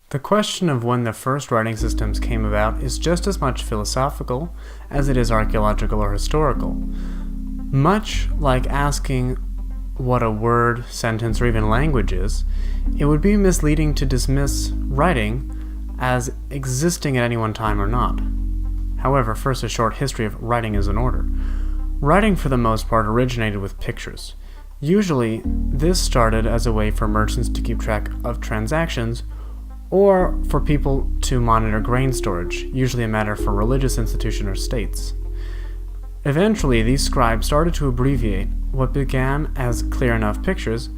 The question of when the first writing systems came about is just as much philosophical as it is archaeological or historical. Much like asking what a word, sentence, or even language is, it would be misleading to dismiss writing as existing at any one time or not. However, first a short history of writing is in order. Writing, for the most part, originated with pictures. Usually, this started as a way for merchants to keep track of transactions or for people to monitor grain storage, usually a matter for religious institutions or states. Eventually, these scribes started to abbreviate what began as clear enough pictures,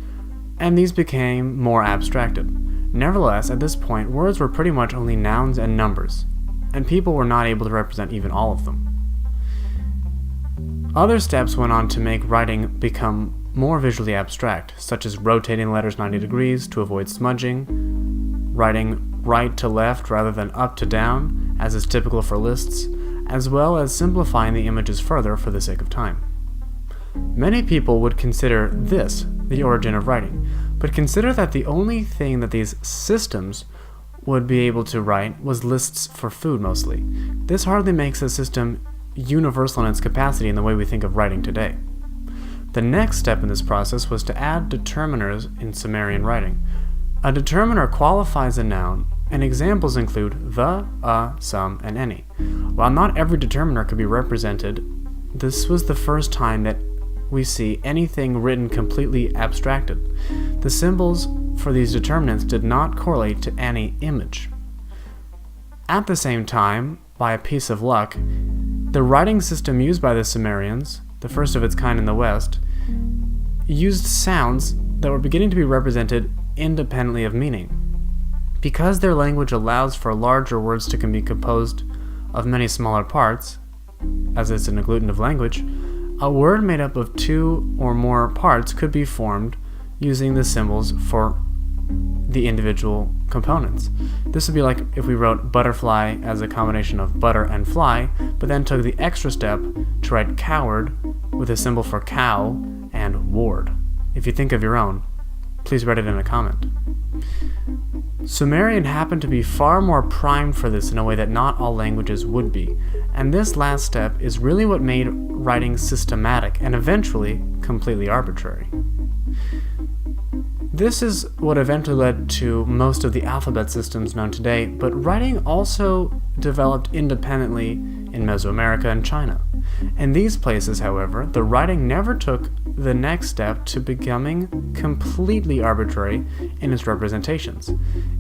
and these became more abstracted. Nevertheless, at this point, words were pretty much only nouns and numbers, and people were not able to represent even all of them. Other steps went on to make writing become more visually abstract, such as rotating letters 90 degrees to avoid smudging, writing right to left rather than up to down, as is typical for lists, as well as simplifying the images further for the sake of time. Many people would consider this the origin of writing, but consider that the only thing that these systems would be able to write was lists for food mostly. This hardly makes the system universal in its capacity in the way we think of writing today. The next step in this process was to add determiners in Sumerian writing. A determiner qualifies a noun, and examples include the, a, some, and any. While not every determiner could be represented, this was the first time that we see anything written completely abstracted. The symbols for these determinants did not correlate to any image. At the same time, by a piece of luck, the writing system used by the Sumerians, the first of its kind in the West, used sounds that were beginning to be represented independently of meaning. Because their language allows for larger words to be composed of many smaller parts, as is an agglutinative language, a word made up of two or more parts could be formed using the symbols for the individual components. This would be like if we wrote butterfly as a combination of butter and fly, but then took the extra step to write coward with a symbol for cow and ward. If you think of your own, please write it in a comment. Sumerian happened to be far more primed for this in a way that not all languages would be, and this last step is really what made writing systematic and eventually completely arbitrary. This is what eventually led to most of the alphabet systems known today, but writing also developed independently in Mesoamerica and China. In these places, however, the writing never took the next step to becoming completely arbitrary in its representations.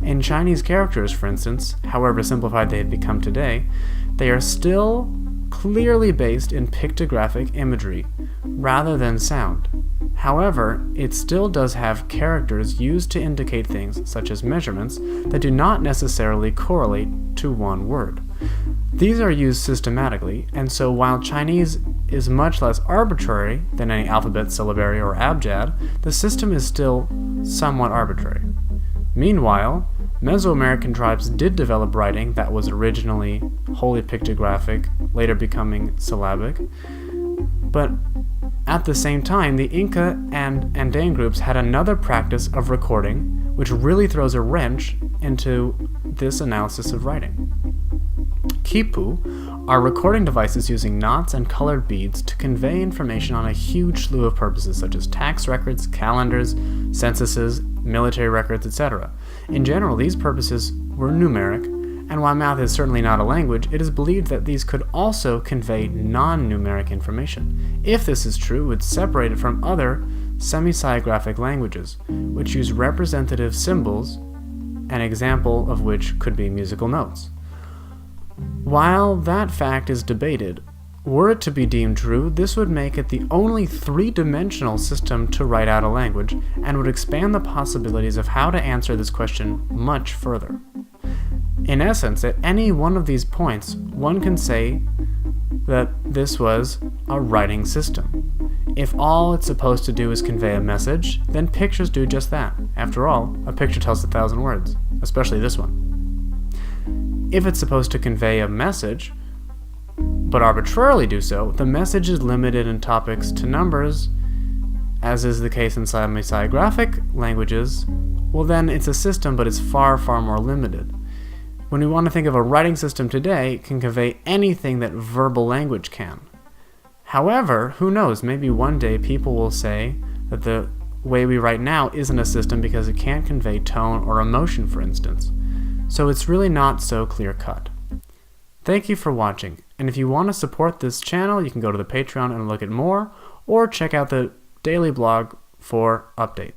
In Chinese characters, for instance, however simplified they have become today, they are still clearly based in pictographic imagery rather than sound. However, it still does have characters used to indicate things such as measurements that do not necessarily correlate to one word. These are used systematically, and so while Chinese is much less arbitrary than any alphabet, syllabary, or abjad, the system is still somewhat arbitrary. Meanwhile, Mesoamerican tribes did develop writing that was originally wholly pictographic, later becoming syllabic, but at the same time, the Inca and Andean groups had another practice of recording, which really throws a wrench into this analysis of writing. Quipu are recording devices using knots and colored beads to convey information on a huge slew of purposes such as tax records, calendars, censuses, military records, etc. In general, these purposes were numeric, and while math is certainly not a language, it is believed that these could also convey non-numeric information. If this is true, it would separate it from other semi-psigraphic languages, which use representative symbols, an example of which could be musical notes. While that fact is debated, were it to be deemed true, this would make it the only three-dimensional system to write out a language, and would expand the possibilities of how to answer this question much further. In essence, at any one of these points, one can say that this was a writing system. If all it's supposed to do is convey a message, then pictures do just that. After all, a picture tells 1,000 words, especially this one. If it's supposed to convey a message, but arbitrarily do so, the message is limited in topics to numbers, as is the case in semi-graphic languages, well then it's a system, but it's far, far more limited. When we want to think of a writing system today, it can convey anything that verbal language can. However, who knows, maybe one day people will say that the way we write now isn't a system because it can't convey tone or emotion, for instance. So it's really not so clear-cut. Thank you for watching, and if you want to support this channel, you can go to the Patreon and look at more, or check out the daily blog for updates.